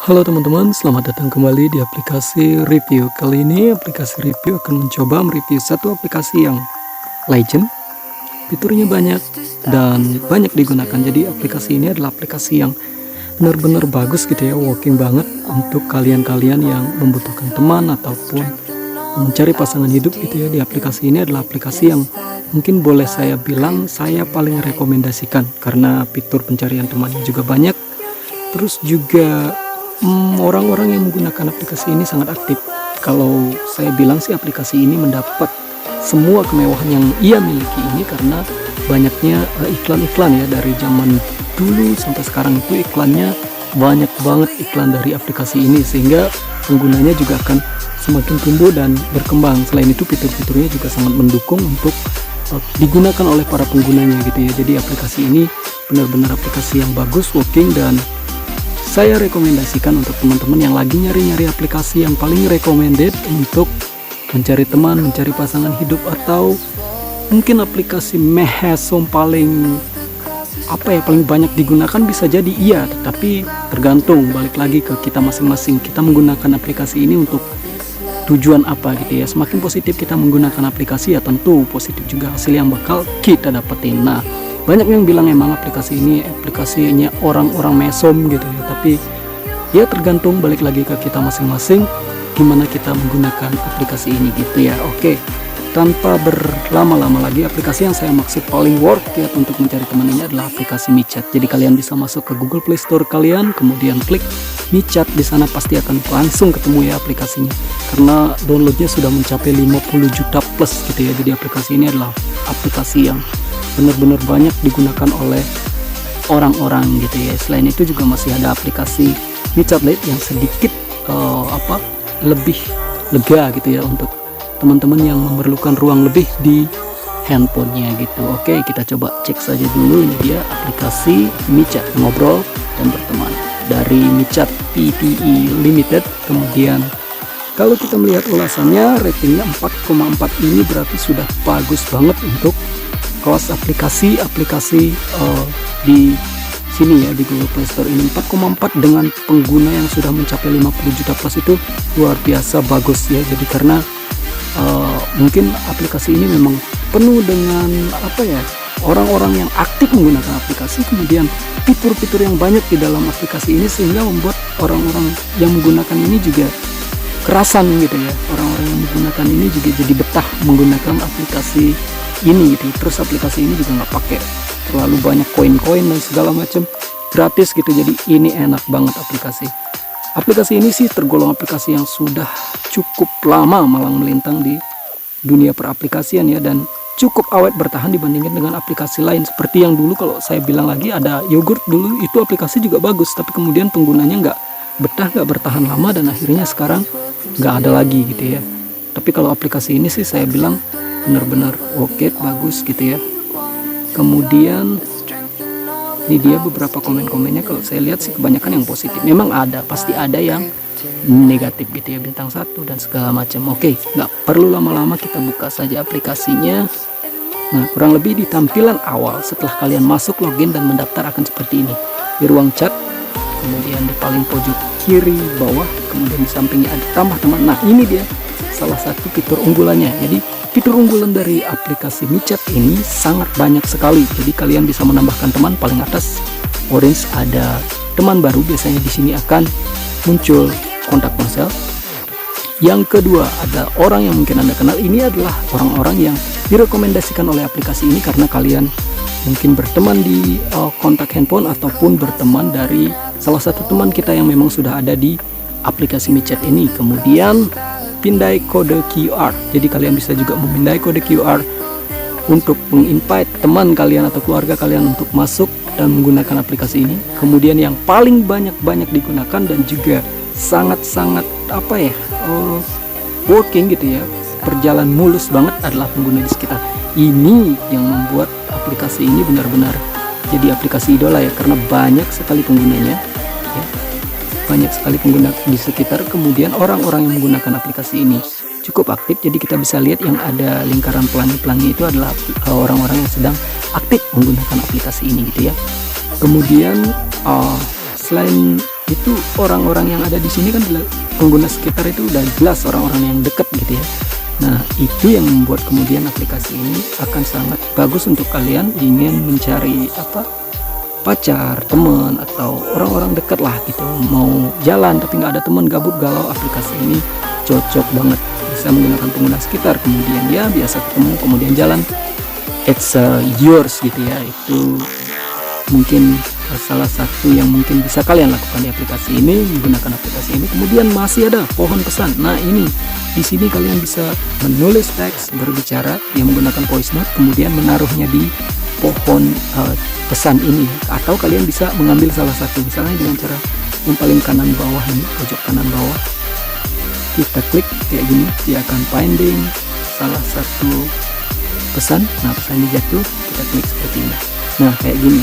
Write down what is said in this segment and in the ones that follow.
Halo teman-teman, selamat datang kembali di aplikasi review. Kali ini aplikasi review akan mencoba mereview satu aplikasi yang legend. Fiturnya banyak dan banyak digunakan. Jadi aplikasi ini adalah aplikasi yang benar-benar bagus gitu ya, working banget untuk kalian-kalian yang membutuhkan teman ataupun mencari pasangan hidup gitu ya. Di aplikasi ini adalah aplikasi yang mungkin boleh saya bilang saya paling rekomendasikan karena fitur pencarian temannya juga banyak. Terus juga orang-orang yang menggunakan aplikasi ini sangat aktif. Kalau saya bilang sih aplikasi ini mendapat semua kemewahan yang ia miliki ini karena banyaknya iklan-iklan ya, dari zaman dulu sampai sekarang itu iklannya banyak banget, iklan dari aplikasi ini, sehingga penggunanya juga akan semakin tumbuh dan berkembang. Selain itu fitur-fiturnya juga sangat mendukung untuk digunakan oleh para penggunanya gitu ya. Jadi aplikasi ini benar-benar aplikasi yang bagus, working, dan saya rekomendasikan untuk teman-teman yang lagi nyari-nyari aplikasi yang paling recommended untuk mencari teman, mencari pasangan hidup, atau mungkin aplikasi mesum paling paling banyak digunakan. Bisa jadi iya, tetapi tergantung, balik lagi ke kita masing-masing. Kita menggunakan aplikasi ini untuk tujuan apa gitu ya. Semakin positif kita menggunakan aplikasi, ya tentu positif juga hasil yang bakal kita dapetin. Nah, banyak yang bilang emang aplikasi ini aplikasinya orang-orang mesum gitu ya, tapi ya tergantung, balik lagi ke kita masing-masing gimana kita menggunakan aplikasi ini gitu ya. Oke, tanpa berlama-lama lagi, aplikasi yang saya maksud paling worth ya untuk mencari teman ini adalah aplikasi MiChat. Jadi kalian bisa masuk ke Google Play Store kalian, kemudian klik MiChat. Di sana pasti akan langsung ketemu ya aplikasinya, karena downloadnya sudah mencapai 50 juta plus gitu ya. Jadi aplikasi ini adalah aplikasi yang benar-benar banyak digunakan oleh orang-orang gitu ya. Selain itu juga masih ada aplikasi MiChat Lite yang sedikit lebih lega gitu ya untuk teman-teman yang memerlukan ruang lebih di handphonenya gitu. Oke, kita coba cek saja dulu. Ini dia aplikasi MiChat, ngobrol dan berteman dari MiChat PTE Limited. Kemudian kalau kita melihat ulasannya, ratingnya 4,4. ini berarti sudah bagus banget untuk kelas aplikasi di sini ya, di Google Play Store ini. 4,4 dengan pengguna yang sudah mencapai 50 juta plus itu luar biasa bagus ya. Jadi karena mungkin aplikasi ini memang penuh dengan orang-orang yang aktif menggunakan aplikasi, kemudian fitur-fitur yang banyak di dalam aplikasi ini, sehingga membuat orang-orang yang menggunakan ini juga kerasan gitu ya. Orang-orang yang menggunakan ini juga jadi betah menggunakan aplikasi ini gitu. Terus aplikasi ini juga nggak pakai terlalu banyak koin-koin dan segala macam, gratis gitu. Jadi ini enak banget aplikasi ini sih tergolong aplikasi yang sudah cukup lama malang melintang di dunia peraplikasian ya, dan cukup awet bertahan dibandingkan dengan aplikasi lain. Seperti yang dulu, kalau saya bilang lagi, ada yogurt dulu, itu aplikasi juga bagus, tapi kemudian penggunanya nggak betah, nggak bertahan lama, dan akhirnya sekarang nggak ada lagi gitu ya. Tapi kalau aplikasi ini sih saya bilang benar-benar oke, bagus gitu ya. Kemudian ini dia beberapa komen-komennya. Kalau saya lihat sih kebanyakan yang positif. Memang pasti ada yang negatif gitu ya, bintang 1 dan segala macam. Oke, nggak perlu lama-lama, kita buka saja aplikasinya. Nah, kurang lebih di tampilan awal setelah kalian masuk, login dan mendaftar akan seperti ini. Di ruang chat, kemudian di paling pojok kiri bawah, kemudian di sampingnya ada tambah teman. Nah, ini dia salah satu fitur unggulannya. Jadi fitur unggulan dari aplikasi MiChat ini sangat banyak sekali. Jadi kalian bisa menambahkan teman. Paling atas orange ada teman baru, biasanya di sini akan muncul kontak ponsel. Yang kedua ada orang yang mungkin Anda kenal. Ini adalah orang-orang yang direkomendasikan oleh aplikasi ini karena kalian mungkin berteman di kontak handphone ataupun berteman dari salah satu teman kita yang memang sudah ada di aplikasi MiChat ini. Kemudian pindai kode QR. Jadi kalian bisa juga memindai kode QR untuk menginvite teman kalian atau keluarga kalian untuk masuk dan menggunakan aplikasi ini. Kemudian yang paling banyak digunakan dan juga sangat-sangat working gitu ya, berjalan mulus banget, adalah pengguna di sekitar. Ini yang membuat aplikasi ini benar-benar jadi aplikasi idola ya, karena banyak sekali penggunanya ya. Banyak sekali pengguna di sekitar. Kemudian orang-orang yang menggunakan aplikasi ini cukup aktif. Jadi kita bisa lihat yang ada lingkaran pelangi-pelangi itu adalah orang-orang yang sedang aktif menggunakan aplikasi ini gitu ya. Kemudian selain itu orang-orang yang ada di sini kan pengguna sekitar itu udah jelas orang-orang yang dekat gitu ya. Nah, itu yang membuat kemudian aplikasi ini akan sangat bagus untuk kalian ingin mencari pacar, teman, atau orang-orang dekat lah gitu, mau jalan tapi nggak ada teman, gabut galau, aplikasi ini cocok banget. Bisa menggunakan pengguna sekitar, kemudian ya biasa ketemu, kemudian jalan, it's yours gitu ya. Itu mungkin salah satu yang mungkin bisa kalian lakukan di aplikasi ini, menggunakan aplikasi ini. Kemudian masih ada pohon pesan. Nah, ini di sini kalian bisa menulis teks, berbicara yang menggunakan voice note, kemudian menaruhnya di pohon pesan ini, atau kalian bisa mengambil salah satu, misalnya dengan cara yang paling kanan bawah ini, pojok kanan bawah, kita klik kayak gini, dia akan finding salah satu pesan. Nah, pesannya jatuh, kita klik seperti ini. Nah, kayak gini,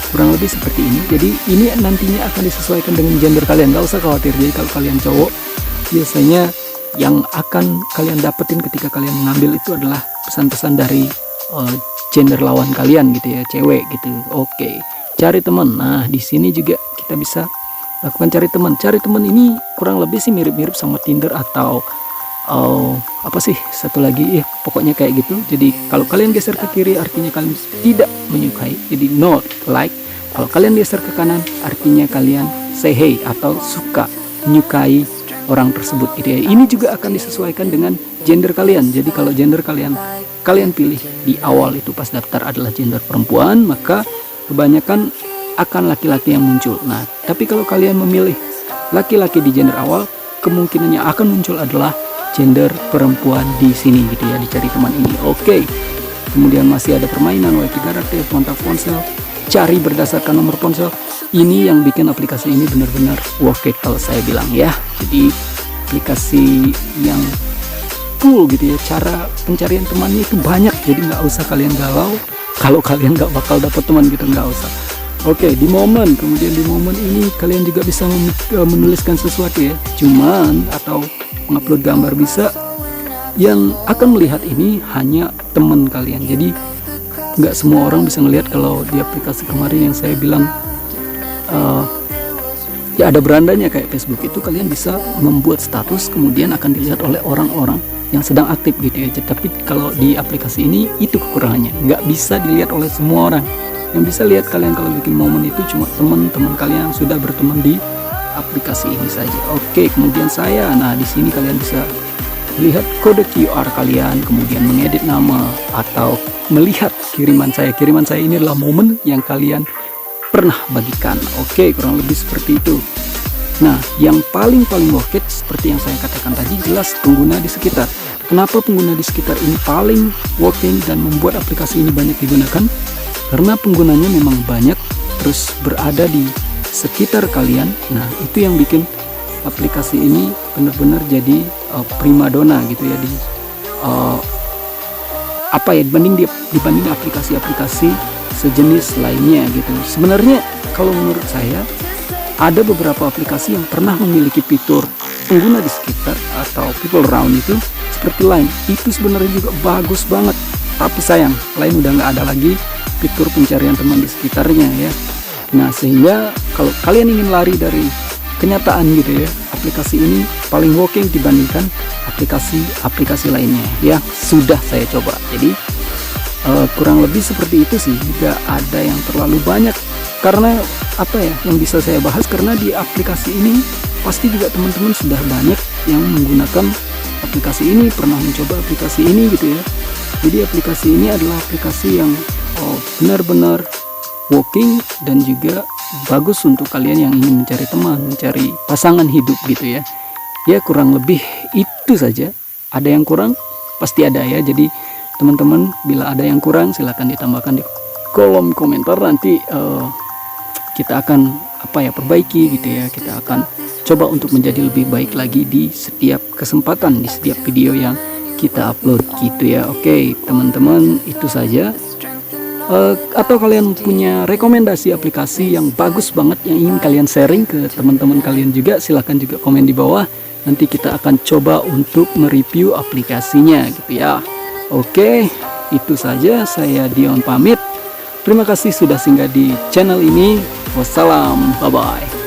kurang lebih seperti ini. Jadi ini nantinya akan disesuaikan dengan gender kalian, nggak usah khawatir. Jadi kalau kalian cowok, biasanya yang akan kalian dapetin ketika kalian mengambil itu adalah pesan-pesan dari gender lawan kalian gitu ya, cewek gitu. Oke, cari teman. Nah, di sini juga kita bisa lakukan cari teman. Cari teman ini kurang lebih sih mirip-mirip sama Tinder atau apa sih satu lagi, pokoknya kayak gitu. Jadi kalau kalian geser ke kiri artinya kalian tidak menyukai, jadi not like. Kalau kalian geser ke kanan artinya kalian say hey atau suka, menyukai orang tersebut gitu ya. Ini juga akan disesuaikan dengan gender kalian. Jadi kalau gender kalian pilih di awal itu pas daftar adalah gender perempuan, maka kebanyakan akan laki-laki yang muncul. Nah, tapi kalau kalian memilih laki-laki di gender awal, kemungkinannya akan muncul adalah gender perempuan di sini gitu ya, dicari teman ini. Oke. Kemudian masih ada permainan, wifi interaktif, kontak ponsel, cari berdasarkan nomor ponsel. Ini yang bikin aplikasi ini benar-benar worth it kalau saya bilang ya. Jadi aplikasi yang cool gitu ya, cara pencarian temannya itu banyak, jadi nggak usah kalian galau kalau kalian nggak bakal dapet teman gitu, nggak usah. Oke, di momen, kemudian di momen ini kalian juga bisa menuliskan sesuatu ya, cuman atau mengupload gambar bisa. Yang akan melihat ini hanya teman kalian, jadi nggak semua orang bisa melihat. Kalau di aplikasi kemarin yang saya bilang ya ada berandanya kayak Facebook, itu kalian bisa membuat status kemudian akan dilihat oleh orang-orang yang sedang aktif gitu ya. Tapi kalau di aplikasi ini itu kekurangannya, nggak bisa dilihat oleh semua orang. Yang bisa lihat kalian kalau bikin momen itu cuma teman-teman kalian yang sudah berteman di aplikasi ini saja. Oke, kemudian saya, nah di sini kalian bisa lihat kode QR kalian, kemudian mengedit nama atau melihat kiriman saya. Kiriman saya ini adalah momen yang kalian pernah bagikan. Oke, kurang lebih seperti itu. Nah, yang paling worth it seperti yang saya katakan tadi, jelas pengguna di sekitar. Kenapa pengguna di sekitar ini paling working dan membuat aplikasi ini banyak digunakan? Karena penggunanya memang banyak, terus berada di sekitar kalian. Nah, itu yang bikin aplikasi ini benar-benar jadi primadona gitu ya, di dibanding aplikasi-aplikasi sejenis lainnya gitu. Sebenarnya kalau menurut saya ada beberapa aplikasi yang pernah memiliki fitur pengguna di sekitar atau people around itu seperti Line. Itu sebenarnya juga bagus banget, tapi sayang Line udah nggak ada lagi fitur pencarian teman di sekitarnya ya. Nah, sehingga kalau kalian ingin lari dari kenyataan gitu ya, aplikasi ini paling working dibandingkan aplikasi lainnya ya, sudah saya coba. Jadi kurang lebih seperti itu sih, tidak ada yang terlalu banyak. Karena yang bisa saya bahas, karena di aplikasi ini pasti juga teman-teman sudah banyak yang menggunakan aplikasi ini, pernah mencoba aplikasi ini gitu ya. Jadi aplikasi ini adalah aplikasi yang benar-benar working dan juga bagus untuk kalian yang ingin mencari teman, mencari pasangan hidup gitu ya. Ya, kurang lebih itu saja. Ada yang kurang pasti ada ya. Jadi teman-teman, bila ada yang kurang silahkan ditambahkan di kolom komentar. Nanti kita akan perbaiki gitu ya. Kita akan coba untuk menjadi lebih baik lagi di setiap kesempatan, di setiap video yang kita upload gitu ya. Oke teman-teman, itu saja. Atau kalian punya rekomendasi aplikasi yang bagus banget yang ingin kalian sharing ke teman-teman kalian juga, silahkan juga komen di bawah. Nanti kita akan coba untuk mereview aplikasinya gitu ya. Oke, itu saja. Saya Dion pamit. Terima kasih sudah singgah di channel ini. Wassalam, bye bye.